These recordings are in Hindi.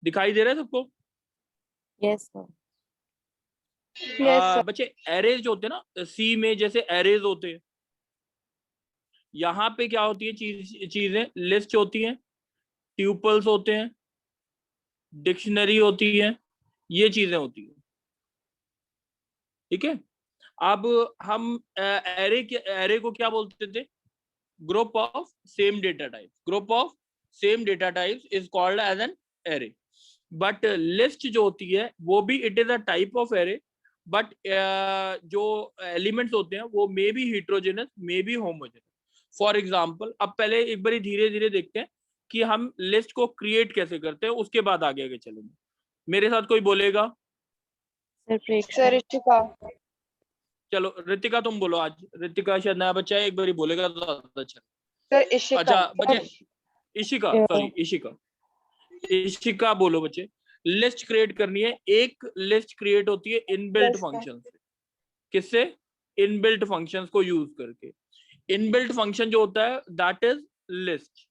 दिखाई दे रहा है सबको? Yes sir. बच्चे एरेज होते हैं ना, सी में जैसे एरेज होते हैं, यहाँ पे क्या होती है चीजें, लिस्ट होती हैं, ट्यूपल्स होते हैं, डिक्शनरी होती है, ये चीजें होती है। ठीक है, अब हम एरे को क्या बोलते थे? Group of same data type. Group of same data types is called as an array. But list जो होती है वो भी it is a type of array, but जो एलिमेंट्स होते हैं वो may be heterogeneous, may be homogeneous. For example, अब पहले एक बार धीरे धीरे देखते हैं कि हम लिस्ट को क्रिएट कैसे करते हैं, उसके बाद आगे आगे चलेंगे। मेरे साथ कोई बोलेगा? सर ऋतिका। चलो ऋतिका तुम बोलो। आज ऋतिका शायद नया बच्चा है, एक बार बोलेगा तो ज्यादा अच्छा। सर इशिका। अच्छा बच्चे, इशिका, सॉरी इशिका। इशिका बोलो बच्चे। लिस्ट क्रिएट करनी है। एक लिस्ट क्रिएट होती है इनबिल्ट फंक्शन से। किससे? इनबिल्ट फंक्शंस को यूज करके। इनबिल्ट फंक्शन जो होता है दैट इज लिस्ट।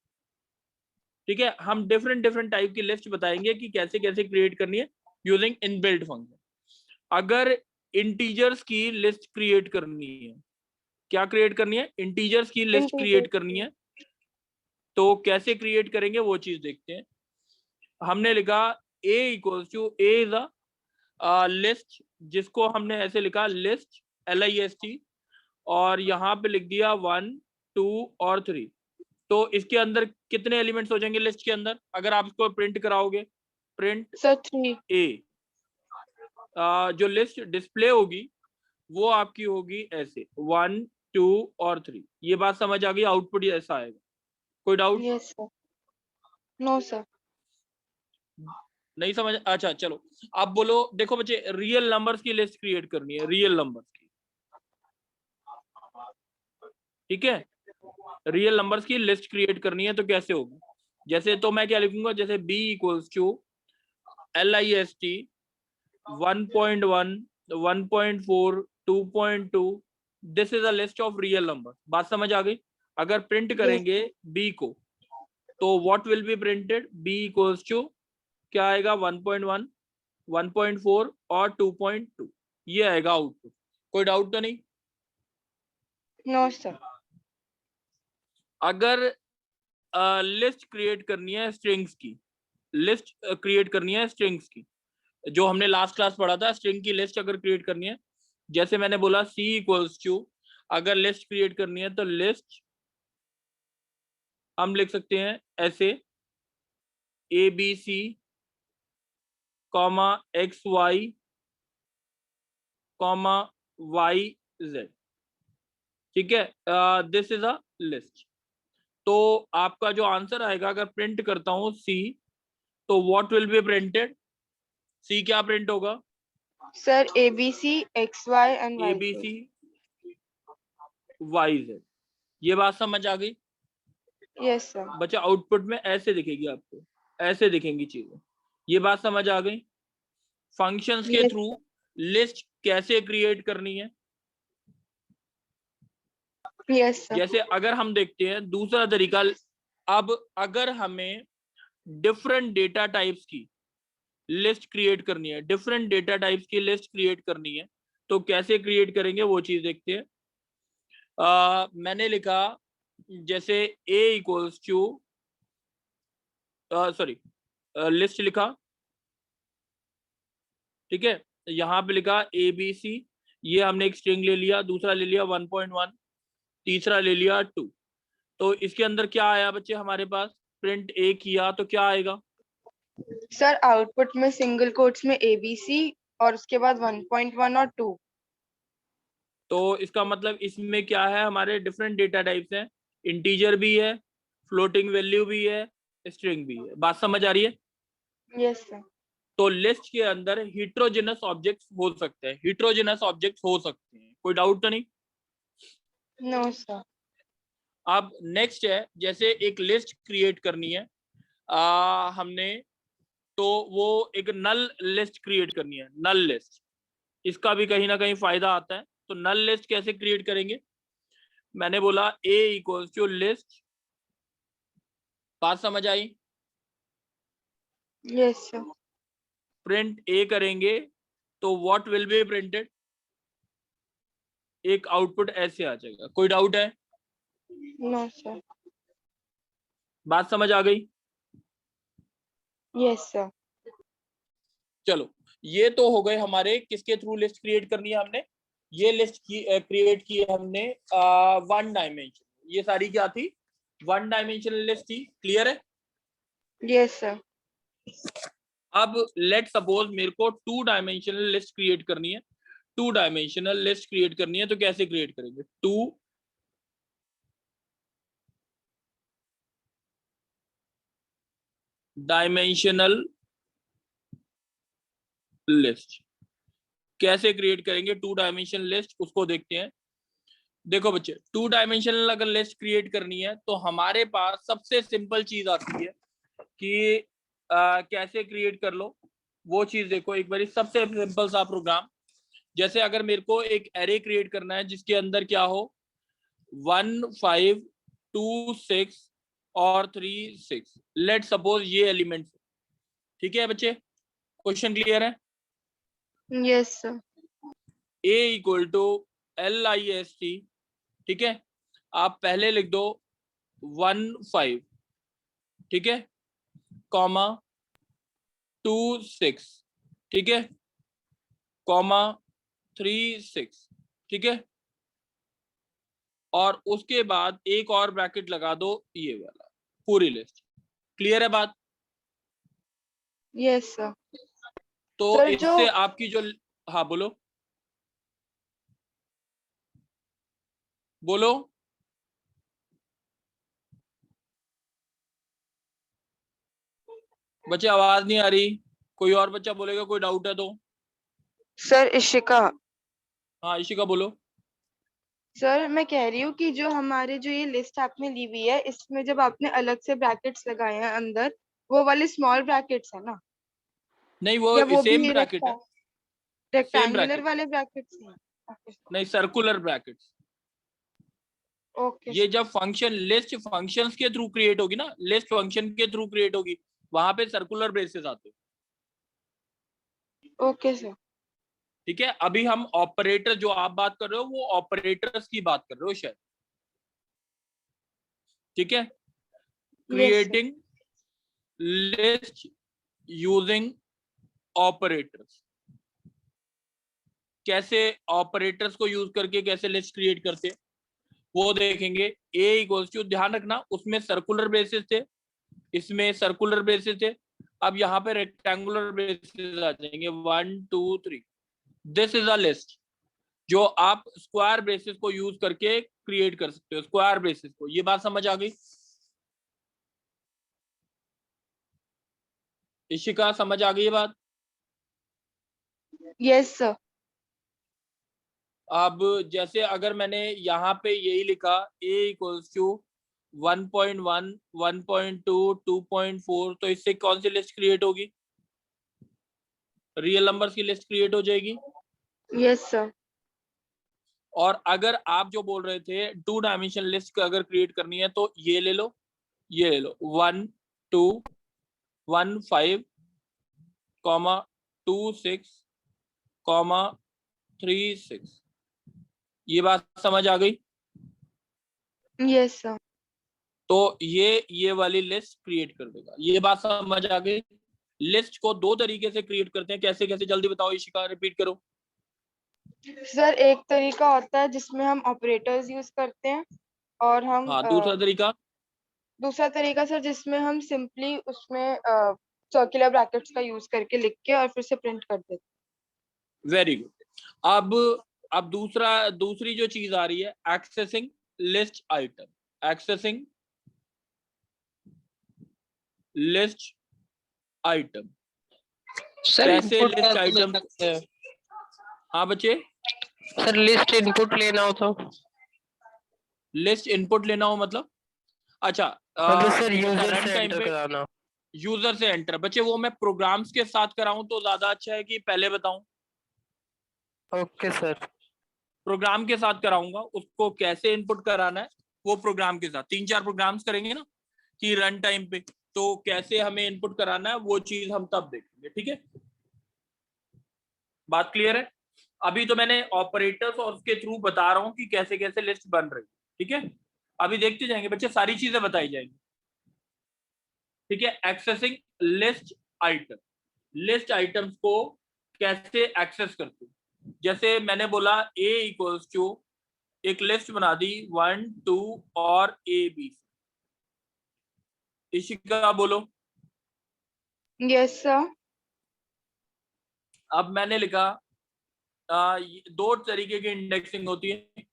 ठीक है, हम डिफरेंट डिफरेंट टाइप की लिस्ट बताएंगे कि कैसे कैसे क्रिएट करनी है यूजिंग इनबिल्ट फंक्शन। अगर इंटीजर्स की लिस्ट क्रिएट करनी है, क्या क्रिएट करनी है? इंटीजर्स की लिस्ट क्रिएट करनी है, तो कैसे क्रिएट करेंगे वो चीज देखते हैं। हमने लिखा a equals to a is a list, जिसको हमने ऐसे लिखा लिस्ट, LIST, और यहाँ पे लिख दिया 1 2 और 3। तो इसके अंदर कितने एलिमेंट्स हो जाएंगे लिस्ट के अंदर अगर आप इसको प्रिंट कराओगे? Print sir 3। a। जो लिस्ट डिस्प्ले होगी वो आपकी होगी ऐसे 1 2 और 3। ये बात समझ आ गई? आउटपुट ऐसा आएगा। कोई doubt? Yes sir. No sir. नहीं समझ? अच्छा चलो, आप बोलो। देखो बच्चे, रियल नंबर्स की लिस्ट क्रिएट करनी है, रियल नंबर्स की। ठीक है, रियल नंबर्स की लिस्ट क्रिएट करनी है तो कैसे होगी? जैसे तो मैं क्या लिखूंगा, जैसे b equals to LIST 1.1 1.4 2.2। This is a list of real number. बात समझ आ गई? अगर प्रिंट करेंगे b को तो what will be printed? b equals to क्या आएगा? 1.1 1.4 और 2.2। ये आएगा आउटपुट। कोई डाउट तो नहीं? No sir. अगर लिस्ट क्रिएट करनी है स्ट्रिंग्स की, लिस्ट क्रिएट करनी है स्ट्रिंग्स की, जो हमने लास्ट क्लास पढ़ा था, स्ट्रिंग की लिस्ट अगर क्रिएट करनी है, जैसे मैंने बोला c इक्वल्स टू, अगर लिस्ट क्रिएट करनी है तो लिस्ट हम लिख सकते हैं ऐसे ABC, XY, YZ। ठीक है, दिस इज अ लिस्ट। तो आपका जो आंसर आएगा, अगर प्रिंट करता हूं C, तो what will be printed? C क्या प्रिंट होगा? Sir ABC XY and ABC YZ। ये बात समझ आ गई? Yes sir. बच्चा आउटपुट में ऐसे दिखेगी आपको, ऐसे दिखेंगी चीजें। ये बात समझ आ गई? फंक्शंस के थ्रू लिस्ट कैसे क्रिएट करनी है। Yes sir. जैसे अगर हम देखते हैं दूसरा तरीका, अब अगर हमें डिफरेंट डेटा टाइप्स की लिस्ट क्रिएट करनी है, डिफरेंट डेटा टाइप्स की लिस्ट क्रिएट करनी है, तो कैसे क्रिएट करेंगे वो चीज देखते हैं। मैंने लिखा जैसे a equals to, sorry, list लिखा। ठीक है, यहाँ पे लिखा ABC, ये हमने एक स्ट्रिंग ले लिया, दूसरा ले लिया 1.1, तीसरा ले लिया 2। तो इसके अंदर क्या आया बच्चे हमारे पास? प्रिंट A किया तो क्या आएगा? सर आउटपुट में सिंगल कोट्स में ABC और उसके बाद 1.1 और 2। तो इसका मतलब इसमें क्या है, हमारे डिफरेंट डेटा टाइप्स हैं, इंटीजर भी है, फ्लोटिंग वैल्यू भी है, स्ट्रिंग भी है। बात समझ आ रही है? Yes sir. तो लिस्ट के अंदर हिट्रोजेनस ऑब्जेक्ट्स हो सकते हैं, हिट्रोजेनस ऑब्जेक्ट्स हो सकते हैं। कोई डाउट तो नहीं? No sir. अब नेक्स्ट है, जैसे एक लिस्ट क्रिएट करनी है हमने, तो वो एक नल लिस्ट क्रिएट करनी है, नल लिस्ट। इसका भी कहीं ना कहीं फायदा आता है। तो नल लिस्ट कैसे क्रिएट करेंगे? मैंने बोला a इक्वल्स टू लिस्ट। बात समझ आई? Yes, sir. प्रिंट ए करेंगे तो व्हाट विल बी प्रिंटेड, एक आउटपुट ऐसे आ जाएगा। कोई डाउट है? No, sir. बात समझ आ गई? Yes, sir. चलो, ये तो हो गए हमारे किसके थ्रू लिस्ट क्रिएट करनी है हमने। ये लिस्ट क्रिएट की है हमने वन डायमेंशन, ये सारी क्या थी, वन डायमेंशनल लिस्ट थी। क्लियर है? Yes, sir. अब लेट सपोज मेरे को टू डायमेंशनल लिस्ट क्रिएट करनी है। टू डायमेंशनल लिस्ट क्रिएट करनी है तो कैसे क्रिएट करेंगे? टू डायमेंशनल लिस्ट कैसे क्रिएट करेंगे? टू डायमेंशनल लिस्ट, उसको देखते हैं। देखो बच्चे, टू डायमेंशनल अगर लिस्ट क्रिएट करनी है तो हमारे पास सबसे सिंपल चीज आती है कि कैसे क्रिएट कर लो। वो चीज देखो एक बारी, सबसे सिंपल सा प्रोग्राम। जैसे अगर मेरे को एक एरे क्रिएट करना है जिसके अंदर क्या हो 1 5 2 6 और 3 6, लेट सपोज ये एलिमेंट। ठीक है बच्चे, क्वेश्चन क्लियर है? Yes, sir. a equal to LIST, ठीक है, आप पहले लिख दो 1 5, ठीक है, कॉमा 2 6, ठीक है, कॉमा 3 6, ठीक है, और उसके बाद एक और ब्रैकेट लगा दो ये वाला, पूरी लिस्ट। क्लियर है बात? Yes, sir. तो Sir, इससे आपकी जो, हाँ बोलो बोलो। बच्चे आवाज नहीं आ रही, कोई और बच्चा बोलेगा, कोई डाउट है तो। सर इशिका। हाँ इशिका बोलो। सर मैं कह रही हूँ कि जो हमारे जो ये लिस्ट आपने ली हुई है इसमें जब आपने अलग से ब्रैकेट्स लगाए हैं अंदर, वो वाले स्मॉल ब्रैकेट्स है ना, नहीं वो या वो सेम भी ब्रैकेट है, सेम रेक्टेंगुलर ब्रैकेट, वाले ब्रैकेट्स हैं? नहीं सर्कुलर ब्रैकेट्स। ओके ये जब फंक्शन लिस्ट फंक्शंस के थ्रू क्रिएट होगी ना, लिस्ट फंक्शन के थ्रू क्रिएट होगी, वहां पे सर्कुलर ब्रेसेस आते हैं। Okay sir. ठीक है, अभी हम ऑपरेटर जो आप बात कर रहे हो वो ऑपरेटर्स की बात कर रहे हो शायद। ठीक है, क्रिएटिंग लिस्ट यूजिंग ऑपरेटर्स, कैसे ऑपरेटर्स को यूज करके कैसे लिस्ट क्रिएट करते हैं वो देखेंगे। a इक्वल्स टू, ध्यान रखना उसमें सर्कुलर ब्रेसेस थे, इसमें सर्कुलर ब्रेसेस थे, अब यहाँ पे रेक्टेंगुलर ब्रेसेस आ जाएंगे 1 2 3। दिस इज अ लिस्ट जो आप स्क्वायर ब्रेसेस को यूज करके क्रिएट कर सकते हो, स्क्वायर ब्रेसेस को। ये बात समझ आ गई? इशिका समझ आ गई ये बात? Yes sir. अब जैसे अगर मैंने यहाँ पे यही लिखा a इक्वल्स टू 1.1 1.2 2.4, तो इससे कौन सी लिस्ट क्रिएट होगी? रियल नंबर्स की लिस्ट क्रिएट हो जाएगी। Yes sir. और अगर आप जो बोल रहे थे टू डायमेंशन लिस्ट अगर क्रिएट करनी है तो ये ले लो, ये ले लो 1 2 1 5 कॉमा 2 6 कॉमा 3 6। ये बात समझ आ गई? Yes sir. तो ये वाली लिस्ट क्रिएट कर देगा। ये बात समझ आ गई? लिस्ट को दो तरीके से क्रिएट करते हैं, कैसे कैसे जल्दी बताओ इशिका, रिपीट करो। सर एक तरीका होता है जिसमें हम ऑपरेटर्स यूज करते हैं, और हम हाँ दूसरा तरीका? दूसरा तरीका सर जिसमें हम सिंपली उसमें सर्कुलर ब्रैकेट्स का यूज करके लिख के और फिर से प्रिंट कर देते हैं। Very good. अब दूसरी जो चीज आ रही है, accessing list item, accessing list item. Sir कैसे इनपुट लिस्ट कैसे ले आइटम? सकते हैं? हाँ बच्चे, सर लिस्ट इनपुट लेना हो तो? लिस्ट इनपुट लेना हो मतलब? अच्छा मतलब सर यूजर रन से टाइम एंटर पे कराना। यूजर से एंटर। बच्चे वो मैं प्रोग्राम्स के साथ कराऊं तो ज्यादा अच्छा है कि पहले बताऊं? Okay sir. प्रोग्राम के साथ कराऊंगा। उसको कैसे इनपुट कराना है वो प्रोग्राम के साथ, 3-4 प्रोग्राम्स करेंगे ना कि रन टाइम पे, तो कैसे हमें इनपुट कराना है वो चीज हम तब देखेंगे, ठीक है। बात क्लियर है? अभी तो मैंने ऑपरेटर्स और उसके थ्रू बता रहा हूँ कि कैसे कैसे लिस्ट बन रही है, ठीक है। अभी देखते जाएंगे बच्चे, सारी चीजें बताई जाएंगी, ठीक है। Accessing list item, list items को कैसे एक्सेस करते हैं। जैसे मैंने बोला a इक्वल्स टू, एक लिस्ट बना दी 1 2 और a b, इशिका बोलो। Yes sir. अब मैंने लिखा दो तरीके की इंडेक्सिंग होती है,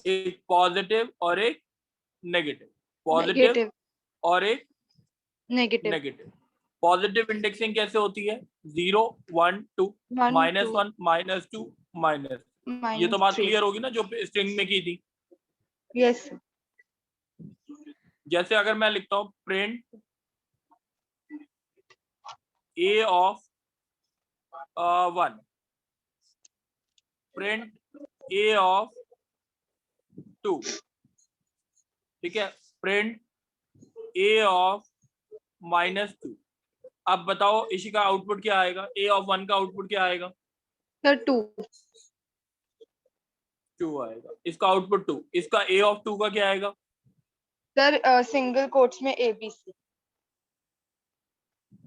एक पॉजिटिव और एक नेगेटिव, पॉजिटिव नेगेटिव। और एक नेगेटिव। नेगेटिव। पॉजिटिव इंडेक्सिंग कैसे होती है? 0 1 2 1 2 -1 -2 माइनस। ये तो बात -3। क्लियर होगी ना जो स्ट्रिंग में की थी। यस। जैसे अगर मैं लिखता हूं print a of 1, print a of 2, ठीक है, प्रिंट a ऑफ -2। अब बताओ इसी का आउटपुट क्या आएगा? a ऑफ 1 का आउटपुट क्या आएगा? सर 2। 2 आएगा। इसका आउटपुट 2। इसका a ऑफ 2 का क्या आएगा? सर सिंगल कोट्स में ABC।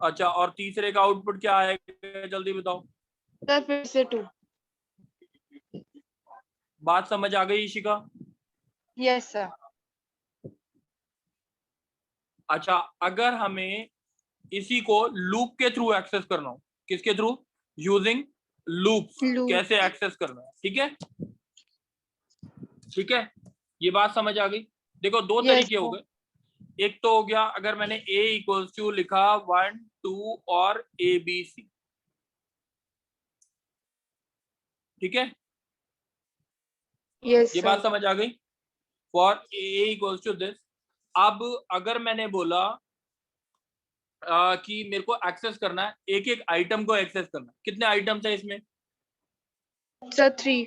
अच्छा, और तीसरे का आउटपुट क्या आएगा जल्दी बताओ। सर फिर से 2। बात समझ आ गई इशिका? Yes sir. अच्छा, अगर हमें इसी को लूप के थ्रू एक्सेस करना हो, किसके थ्रू? Using loops, loop. कैसे एक्सेस करना है, ठीक है। ठीक है, ये बात समझ आ गई। देखो दो यस तरीके हो सर। गए। एक तो हो गया अगर मैंने a इक्वल्स टू लिखा 1 2 और ABC, ठीक है, यस ये बात सर। समझ आ गई। For a equals to this. अब अगर मैंने बोला कि मेरे को एक्सेस करना है, एक एक आइटम को एक्सेस करना है, कितने आइटम्स है इसमें? सर 3।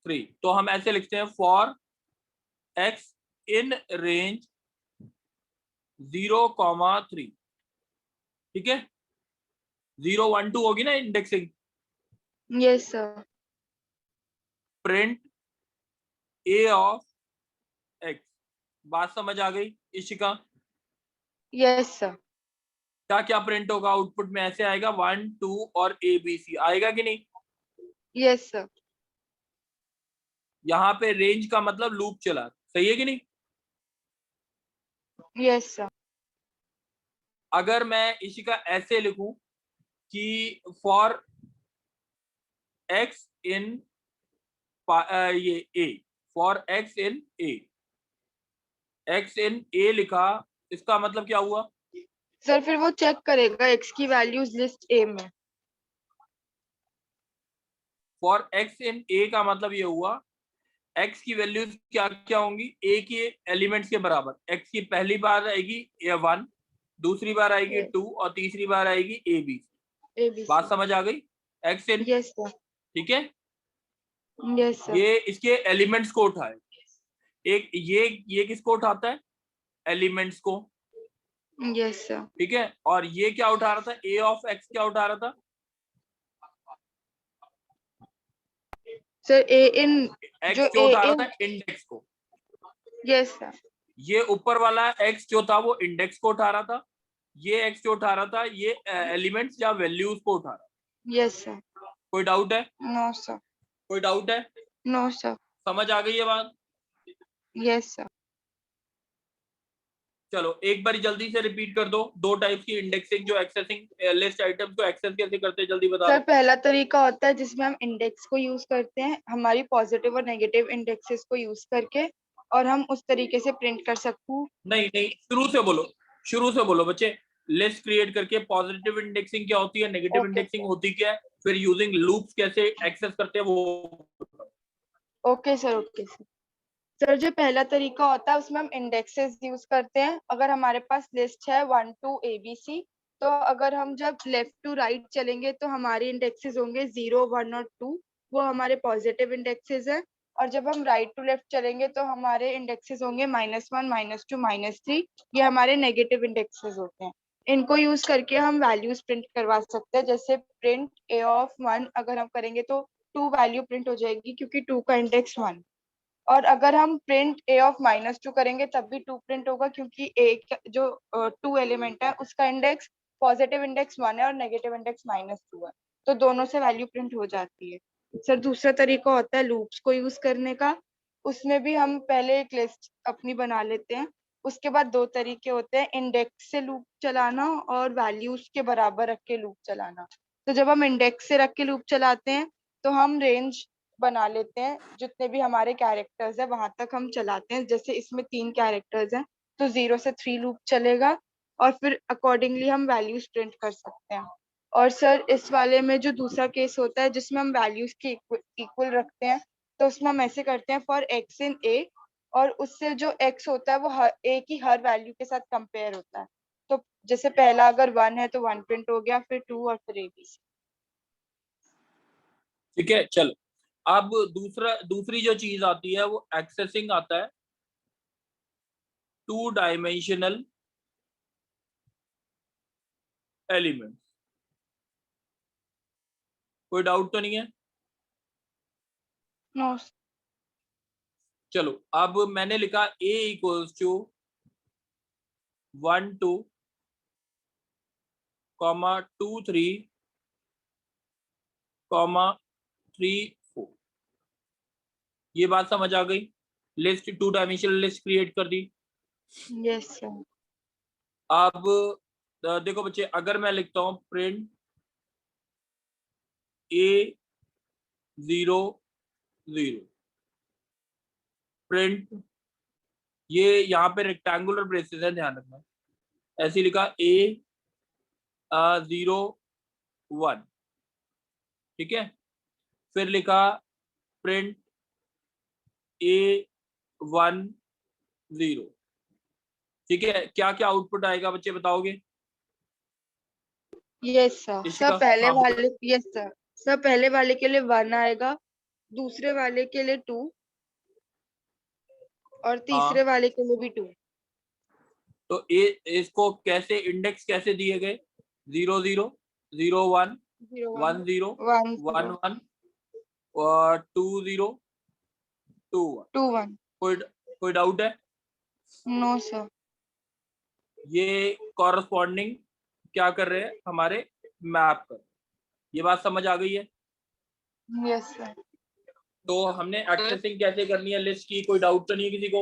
3। तो हम ऐसे लिखते हैं फॉर x इन रेंज 0,3, ठीक है। 0 1 2 होगी ना indexing. Yes sir. Print a of x। बात समझ आ गई इशिका? Yes sir. क्या क्या प्रिंट होगा आउटपुट में? ऐसे आएगा 1 2 और ABC आएगा कि नहीं? Yes sir. यहाँ पे रेंज का मतलब लूप चला, सही है कि नहीं? Yes sir. अगर मैं इशिका ऐसे लिखूं कि फॉर x इन ये a, for x in a, x in a लिखा, इसका मतलब क्या हुआ? सर फिर वो चेक करेगा x की वैल्यूज लिस्ट A में। फॉर x इन a का मतलब ये हुआ x की वैल्यूज क्या क्या होंगी? a के एलिमेंट्स के बराबर। x की पहली बार आएगी 1, दूसरी बार आएगी 2 और तीसरी बार आएगी ABC। बात ABC। समझ आ गई? x इन, यस सर। ठीक है। Yes sir. ये इसके एलिमेंट्स को उठाए, एक ये किसको उठाता है? एलिमेंट्स को, यस सर। ठीक है। और ये क्या उठा रहा था? a ऑफ x क्या उठा रहा था? सर A इन x जो जो A उठा रहा इन। था इंडेक्स को। Yes sir. ये ऊपर वाला x जो था वो इंडेक्स को उठा रहा था, ये x जो उठा रहा था ये एलिमेंट्स या वैल्यूज को उठा रहा था। Yes sir. कोई डाउट है? No sir. कोई डाउट है? No sir. समझ आ गई ये बात? Yes sir. चलो एक बार जल्दी से रिपीट कर दो, दो टाइप्स की इंडेक्सिंग जो एक्सेसिंग लिस्ट आइटम्स को एक्सेस कैसे करते हैं, जल्दी बता सर दो। पहला तरीका होता है जिसमें हम इंडेक्स को यूज करते हैं हमारी पॉजिटिव और नेगेटिव इंडेक्सेस को यूज करके, और हम उस तरीके से प्रिंट कर सकते हैं। नहीं नहीं, शुरू से बोलो, शुरू से बोलो बच्चे। लिस्ट क्रिएट करके पॉजिटिव इंडेक्सिंग क्या होती है, नेगेटिव ओके इंडेक्सिंग होती क्या है, फिर यूजिंग लूप्स कैसे एक्सेस करते हैं वो। Okay sir. Okay sir. Sir जो पहला तरीका होता है उसमें हम इंडेक्सेस यूज करते हैं। अगर हमारे पास लिस्ट है 1 2 ABC, तो अगर हम जब लेफ्ट टू राइट चलेंगे तो हमारे इंडेक्सेस होंगे 0 1 और 2। वो हमारे पॉजिटिव इंडेक्सेस हैं। और जब हम राइट टू लेफ्ट चलेंगे तो हमारे इंडेक्सेस होंगे -1, -2, -3। ये हमारे नेगेटिव इंडेक्सेस होते हैं। इनको यूज करके हम वैल्यूज प्रिंट करवा सकते हैं। जैसे प्रिंट a of 1 अगर हम करेंगे तो 2 वैल्यू प्रिंट हो जाएगी, क्योंकि 2 का इंडेक्स 1। और अगर हम प्रिंट a of -2 करेंगे तब भी 2 प्रिंट होगा, क्योंकि जो 2 एलिमेंट है उसका इंडेक्स पॉजिटिव इंडेक्स 1 है और नेगेटिव इंडेक्स -2 है। तो दोनों से वैल्यू प्रिंट हो जाती है। सर दूसरा तरीका होता है लूप्स को यूज करने का। उसमें भी हम पहले एक लिस्ट अपनी बना लेते हैं। उसके बाद 2 तरीके होते हैं, इंडेक्स से लूप चलाना और वैल्यूज के बराबर रख के लूप चलाना। तो जब हम इंडेक्स से रख के लूप चलाते हैं तो हम रेंज बना लेते हैं, जितने भी हमारे कैरेक्टर्स है वहां तक हम चलाते हैं। जैसे इसमें 3 कैरेक्टर्स हैं तो 0 से 3 लूप चलेगा, और फिर अकॉर्डिंगली हम वैल्यूज प्रिंट कर सकते हैं। और सर इस वाले में जो दूसरा केस होता है जिसमें हम वैल्यूज के इक्वल रखते हैं, तो उसमें हम ऐसे करते हैं फॉर x इन a, और उससे जो x होता है वो a की हर वैल्यू के साथ कंपेयर होता है। तो जैसे पहला अगर 1 है तो 1 प्रिंट हो गया, फिर 2 और फिर abc। ठीक है, चलो अब दूसरी जो चीज आती है वो एक्सेसिंग आता है 2 डायमेंशनल एलिमेंट। कोई डाउट तो नहीं है? नो। चलो अब मैंने लिखा a इक्वल्स टू 1 2 2 3 3 4। ये बात समझ आ गई? लिस्ट 2 डायमेंशनल लिस्ट क्रिएट कर दी। Yes sir. अब देखो बच्चे, अगर मैं लिखता हूं प्रिंट a 0 0 प्रिंट, ये यहाँ पे रेक्टेंगुलर ब्रेसेस है, ध्यान रखना। ऐसे लिखा a 0 1, ठीक है। फिर लिखा प्रिंट a 1 0, ठीक है। क्या क्या आउटपुट आएगा बच्चे बताओगे? Yes sir. इशिका, पहले हाँ बोलो। वाले, यस सर। पहले वाले के लिए 1 आएगा, दूसरे वाले के लिए 2, और हाँ, तीसरे वाले के लिए भी 2। तो इसको कैसे इंडेक्स कैसे दिए गए? 0 0 0 1 1 0 1 1 0 1 और 2 0 2 1। 2 1। कोई डाउट है? No sir. ये कॉरस्पॉन्डिंग क्या कर रहे हैं? हमारे मैप कर। ये बात समझ आ गई है? Yes sir. तो हमने एक्सेसिंग कैसे करनी है लिस्ट की, कोई डाउट तो नहीं है किसी को?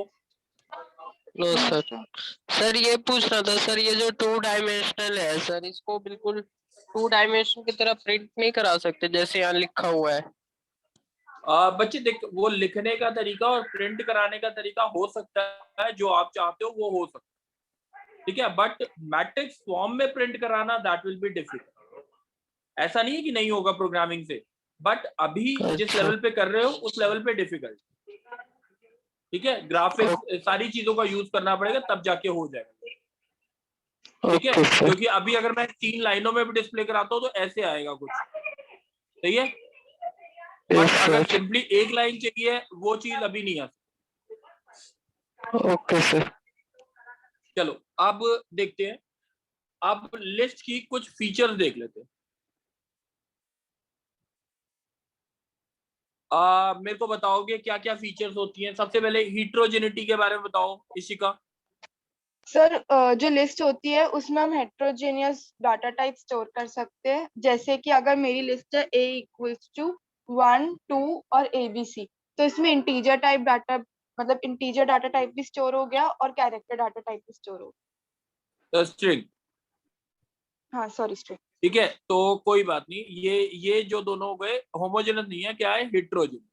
No sir. सर ये पूछ रहा था सर, ये जो 2 डायमेंशनल है सर, इसको बिल्कुल 2 डायमेंशन की तरह प्रिंट नहीं करा सकते जैसे यहाँ लिखा हुआ है? बच्चे देख, वो लिखने का तरीका और प्रिंट कराने का तरीका हो सकता है, जो आप चाहते हो वो हो सकता है, ठीक है। बट मैट्रिक्स फॉर्म में प्रिंट कराना दैट विल बी डिफिकल्ट। ऐसा नहीं है कि नहीं होगा प्रोग्रामिंग से, बट अभी जिस अच्छा। लेवल पे कर रहे हो उस लेवल पे डिफिकल्ट, ठीक है। ग्राफिक्स सारी चीजों का यूज करना पड़ेगा तब जाके हो जाएगा, ठीक है। Okay sir. क्योंकि अभी अगर मैं 3 लाइनों में भी डिस्प्ले कराता हूँ तो ऐसे आएगा कुछ, सही है। यस बट अगर सर। सिंपली एक लाइन चाहिए वो चीज अभी नहीं आ सकती। Okay sir. चलो अब देखते हैं, अब लिस्ट की कुछ फीचर्स देख लेते हैं। मेरे को बताओगे क्या क्या फीचर्स होती हैं? सबसे पहले हीट्रोजेनिटी के बारे में बताओ इशिका। सर जो लिस्ट होती है उसमें हम हेट्रोजेनियस डाटा टाइप स्टोर कर सकते हैं। जैसे कि अगर मेरी लिस्ट है a इक्वल्स टू 1 2 और abc, तो इसमें इंटीजर टाइप डाटा, मतलब इंटीजर डाटा टाइप भी स्टोर हो गया और कैरेक्टर डाटा टाइप भी स्टोर हो स्ट्रिंग, गया। हाँ सॉरी, स्ट्रिंग। ठीक है। तो कोई बात नहीं, ये जो दोनों हो गए होमोजेनस नहीं है, क्या है? हेट्रोजेनस।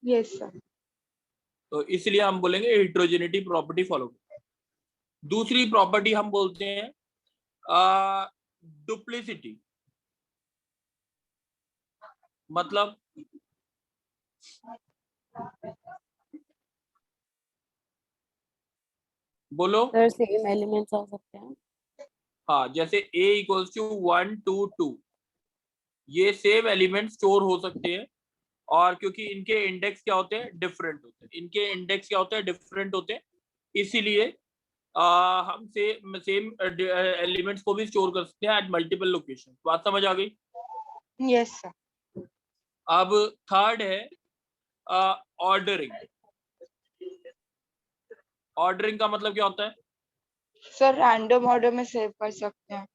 Yes sir. तो इसलिए हम बोलेंगे हेट्रोजेनिटी प्रॉपर्टी फॉलो। दूसरी प्रॉपर्टी हम बोलते हैं डुप्लीसिटी। मतलब बोलो। सर सेम एलिमेंट्स आ सकते हैं। हाँ, जैसे a इक्वल्स टू 1 2 2, ये सेम एलिमेंट स्टोर हो सकते हैं और क्योंकि इनके इंडेक्स क्या होते हैं, डिफरेंट होते हैं, इनके इंडेक्स क्या होते हैं, डिफरेंट होते हैं, इसीलिए हम सेम एलिमेंट्स को भी स्टोर कर सकते हैं एट मल्टीपल लोकेशन। बात समझ आ गई? Yes sir. अब थर्ड है ऑर्डरिंग। ऑर्डरिंग का मतलब क्या होता है? सर रैंडम ऑर्डर में सेव कर सकते हैं।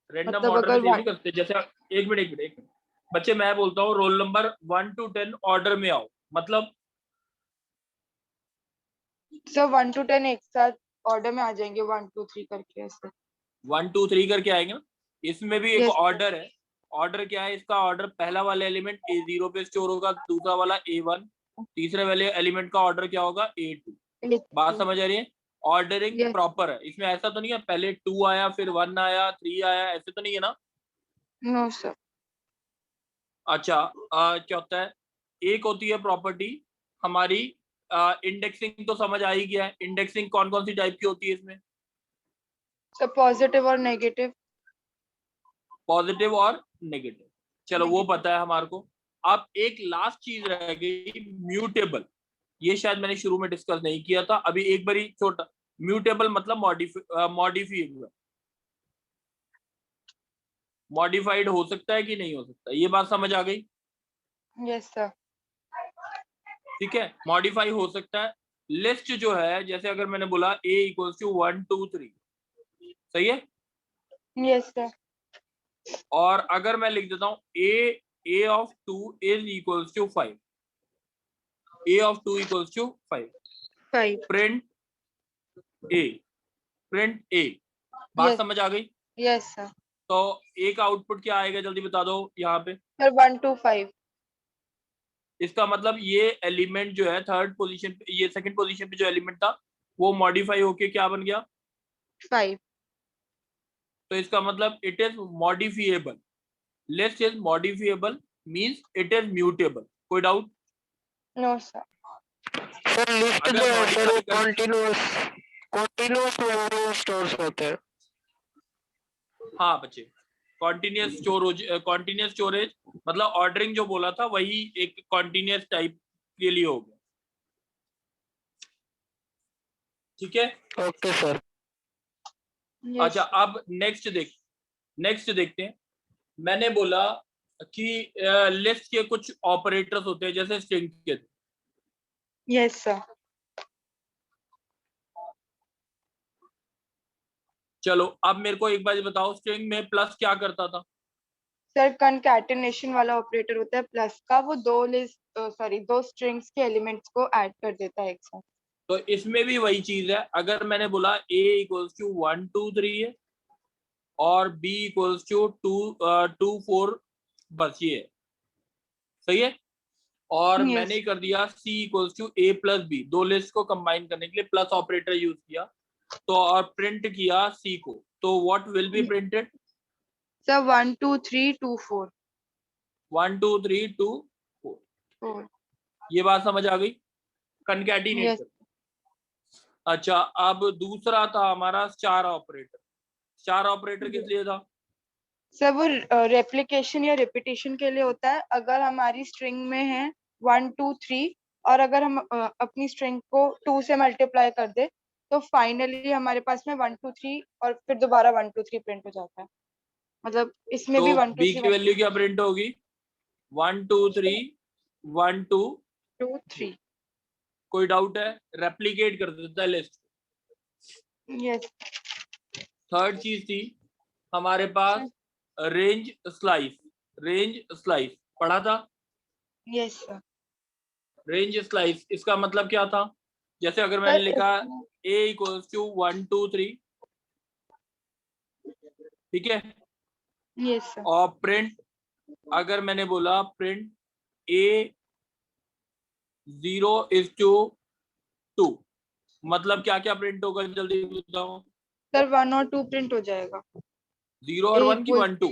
रैंडम मतलब ऑर्डर में अगर सेव नहीं करते। जैसे एक मिनट बच्चे, मैं बोलता हूँ रोल नंबर 1 to 10 ऑर्डर में आओ, मतलब सर 1 to 10 एक साथ ऑर्डर में आ जाएंगे, 1 2 3 करके ऐसे। 1 2 3 करके आएंगे ना। इसमें भी एक Yes, sir. ऑर्डर है। ऑर्डर क्या है इसका? ऑर्डर पहला वाला एलिमेंट A0 पे स्टोर होगा, दूसरा वाला A1, तीसरे वाले एलिमेंट का ऑर्डर क्या होगा? A2। बात समझ आ रही है? Ordering Yes. प्रॉपर है इसमें। ऐसा तो नहीं है पहले 2 आया फिर 1 आया 3 आया, ऐसे तो नहीं है ना? No sir. अच्छा, क्या होता है, एक होती है प्रॉपर्टी हमारी इंडेक्सिंग। तो समझ आ ही गया है इंडेक्सिंग कौन कौन सी टाइप की होती है इसमें? सर पॉजिटिव और नेगेटिव। पॉजिटिव और नेगेटिव, चलो वो पता है हमारे को। अब एक लास्ट चीज रह गई, म्यूटेबल। ये शायद मैंने शुरू में डिस्कस नहीं किया था, अभी एक बारी छोटा। म्यूटेबल मतलब मॉडिफाइड मॉडिफाइड हो सकता है कि नहीं हो सकता, ये बात समझ आ गई? Yes sir. ठीक है, मॉडिफाई हो सकता है। लिस्ट जो है, जैसे अगर मैंने बोला a इक्वल्स टू 1 2 3, सही है? Yes sir. और अगर मैं लिख देता हूं a of 2 is equals to 5, a of 2 equals to 5, 5। Print a, print a। बात Yes. समझ आ गई? Yes sir. तो a का आउटपुट क्या आएगा जल्दी बता दो यहाँ पे। सर 1 2 5। इसका मतलब ये एलिमेंट जो है थर्ड पोजीशन पे, ये सेकंड पोजीशन पे जो एलिमेंट था वो मॉडिफाई होके क्या बन गया? 5। तो इसका मतलब it is modifiable. List is modifiable means it is mutable. कोई doubt? No sir. Sir list जो अगर है सर वो मॉडिफाई कर, कॉन्टिन्यूअस मेमोरी में स्टोर होते हैं। हाँ बच्चे, कॉन्टिन्यूस स्टोरेज मतलब ऑर्डरिंग जो बोला था वही एक कॉन्टिन्यूस टाइप के लिए हो गया। ठीक है? Okay sir. अच्छा, अब नेक्स्ट देखते हैं। मैंने बोला कि लिस्ट के कुछ ऑपरेटर्स होते हैं जैसे स्ट्रिंग के। Yes sir. चलो अब मेरे को एक बार बताओ, स्ट्रिंग में प्लस क्या करता था? सर कनकैटिनेशन वाला ऑपरेटर होता है प्लस का, वो दो स्ट्रिंग्स के एलिमेंट्स को ऐड कर देता है एक साथ। तो इसमें भी वही चीज है। अगर मैंने बोला a इक्वल्स टू 1 2 3 है और b इक्वल्स टू 2 4, बस ये है, सही है? और मैंने यस। कर दिया c equals to a plus b, दो लिस्ट को कंबाइन करने के लिए प्लस ऑपरेटर यूज किया, तो और प्रिंट किया c को, तो what will be printed? Sir 1 2 3 2 4। 1 2 3 2 4। 4। ये बात समझ आ गई? कनकैटिनेट यस। कर। अच्छा, अब दूसरा था हमारा स्टार ऑपरेटर। स्टार ऑपरेटर किस लिए था? सर वो रेप्लिकेशन या रिपीटिशन के लिए होता है। अगर हमारी स्ट्रिंग में है 1 2 3 और अगर हम अपनी स्ट्रिंग को 2 से मल्टीप्लाई कर दे तो फाइनली हमारे पास में 1 2 3 और फिर दोबारा 1 2 3 प्रिंट हो जाता है। मतलब इसमें भी तो 1 2 b 3 की 1 वैल्यू क्या प्रिंट होगी? 1 2 3 1 2। 2 3। कोई डाउट है? रेप्लिकेट कर देता है लिस्ट। यस। थर्ड चीज थी हमारे पास रेंज स्लाइस। रेंज स्लाइस पढ़ा था? Yes sir. रेंज स्लाइस इसका मतलब क्या था? जैसे अगर मैंने लिखा a इक्वल्स टू 1 2 3, ठीक है, यस सर। और प्रिंट, अगर मैंने बोला प्रिंट a 0 इज टू 2, मतलब क्या क्या प्रिंट होगा जल्दी बताओ। सर 1 और 2 प्रिंट हो जाएगा। 0 और 1 की 1 2?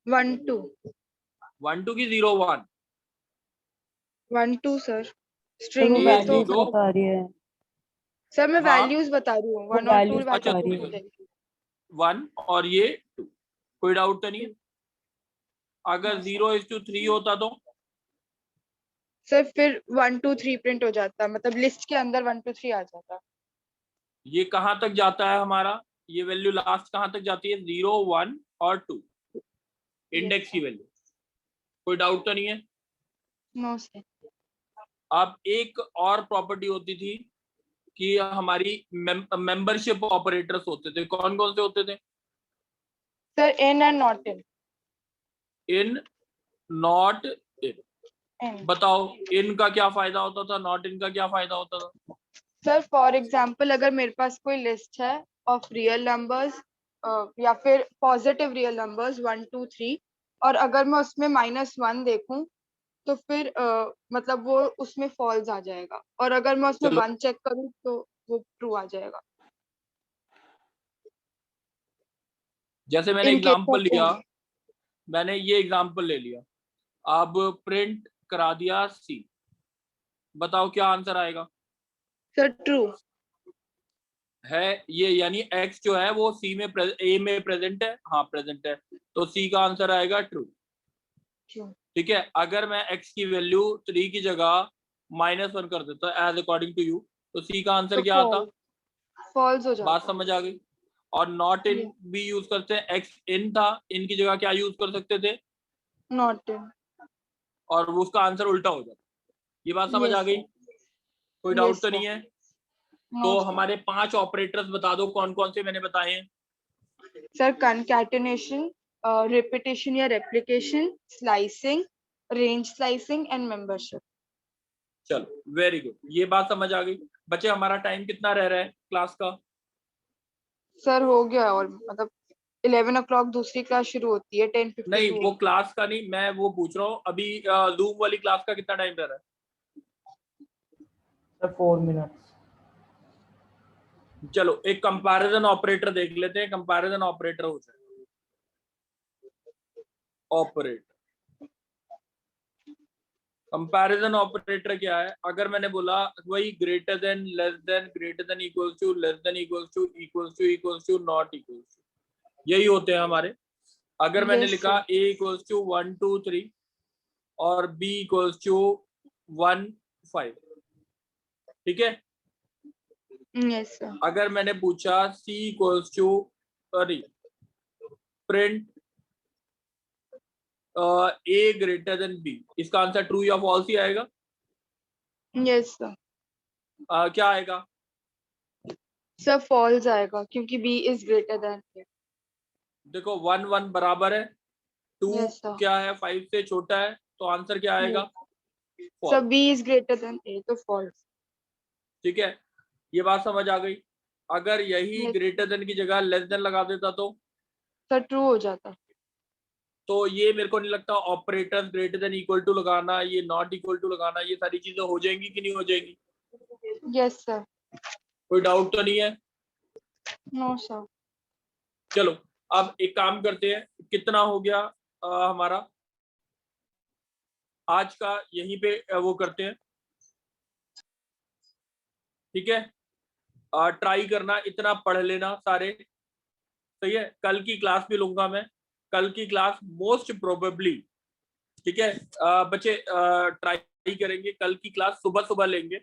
1 2। 1 2 की 0 1? 1 2 सर। सर स्ट्रिंग वो ए में तो वैल्यूज 0, बता रही है, सर मैं हाँ वैल्यूज बता रही हूँ, वो 1 और 2 वैल्यूज अच्छा बता वैल्यू रही हो है। जाएगी। 1 और ये 2, कोई डाउट तो नहीं है? अगर 0 इज टू 3 होता तो सर फिर 1 2 3 प्रिंट हो जाता, मतलब लिस्ट के अंदर 1 2 3 आ जाता। ये कहाँ तक जाता है हमारा, ये वैल्यू लास्ट कहाँ तक जाती है, 0 1 और 2 इंडेक्स की वैल्यू। कोई डाउट तो नहीं है? No sir. अब एक और प्रॉपर्टी होती थी कि हमारी मेंबरशिप ऑपरेटर्स होते थे। कौन कौन से होते थे? Sir in and not in. In, not in. In बताओ इन का क्या फायदा होता था, नॉट इन का क्या फायदा होता था? सर फॉर एग्जांपल अगर मेरे पास कोई लिस्ट है ऑफ रियल नंबर्स या फिर पॉजिटिव रियल नंबर्स 1 2 3, और अगर मैं उसमें -1 देखूं तो फिर मतलब वो उसमें फॉल्स आ जाएगा, और अगर मैं उसमें चलो 1 चेक करूं तो वो ट्रू आ जाएगा। जैसे मैंने इन केस एग्जांपल ऑफ लिया, इन। मैंने ये एग्जांपल ले लिया, अब प्रिंट करा दिया सी, बताओ क्या आंसर आएगा? Sir true. है ये, यानी x जो है वो सी में ए में प्रेजेंट है, हाँ प्रेजेंट है, तो सी का आंसर आएगा ट्रू। ठीक है, अगर मैं x की वैल्यू 3 की जगह -1 कर देता एज अकॉर्डिंग टू यू, तो सी का आंसर तो क्या आता? फॉल्स हो बात जाता। समझ आ गई? और नॉट इन ये भी यूज करते हैं, x इन था, इन की जगह क्या यूज कर सकते थे, नॉट इन। और वो उसका आंसर उल्टा हो जाता। ये बात समझ आ यस गई? सर। कोई डाउट यस तो सर। नहीं है? नो तो सर। हमारे 5 ऑपरेटर्स बता दो कौन कौन से मैंने बताए हैं। सर कंकैटिनेशन, रिपीटिशन या replication, slicing, range slicing and membership. चलो वेरी गुड, ये बात समझ आ गई। बच्चे हमारा टाइम कितना रह रहा है क्लास का? सर हो गया, और मतलब 11 o'clock दूसरी क्लास शुरू होती है, नहीं 10:52 वो होगी। क्लास का नहीं, मैं वो पूछ रहा हूँ अभी जूम वाली क्लास का कितना टाइम रह रहा है? Sir 4 minutes. चलो एक कंपैरिजन ऑपरेटर देख लेते हैं, कंपैरिजन ऑपरेटर हो जाए। ऑपरेटर, कंपैरिजन ऑपरेटर क्या है? अगर मैंने बोला वही greater than, less than, greater than equals to, less than equals to, equals to, equals to, not equals to, यही होते हैं हमारे। अगर मैंने यस लिखा सर। a इक्वल्स टू 1 2 3 और b इक्वल्स टू 1 5, ठीक है। Yes sir. अगर मैंने पूछा c equals to, sorry, print a greater than b, इसका आंसर ट्रू या फॉल्स ही आएगा? Yes sir. क्या आएगा? सर फॉल्स आएगा क्योंकि b is greater than a। देखो 1 1 बराबर है, 2 यस सर। क्या है, 5 से छोटा है, तो आंसर क्या आएगा? Sir false. b is greater than a तो फॉल्स। ठीक है, ये बात समझ आ गई। अगर यही यस ग्रेटर देन की जगह लेस देन लगा देता सर ट्रू हो जाता। तो ये मेरे को नहीं लगता operators greater than equal to लगाना, ये नॉट इक्वल टू लगाना, ये सारी चीजें हो जाएंगी कि नहीं हो जाएंगी? Yes sir. कोई डाउट तो नहीं है? No sir. चलो अब एक काम करते हैं, कितना हो गया हमारा आज का, यहीं पे वो करते हैं, ठीक है। ट्राई करना, इतना पढ़ लेना सारे, सही है। कल की क्लास भी लूंगा मैं, कल की क्लास मोस्ट प्रोबेबली, ठीक है। बच्चे ट्राई करेंगे, कल की क्लास सुबह सुबह लेंगे,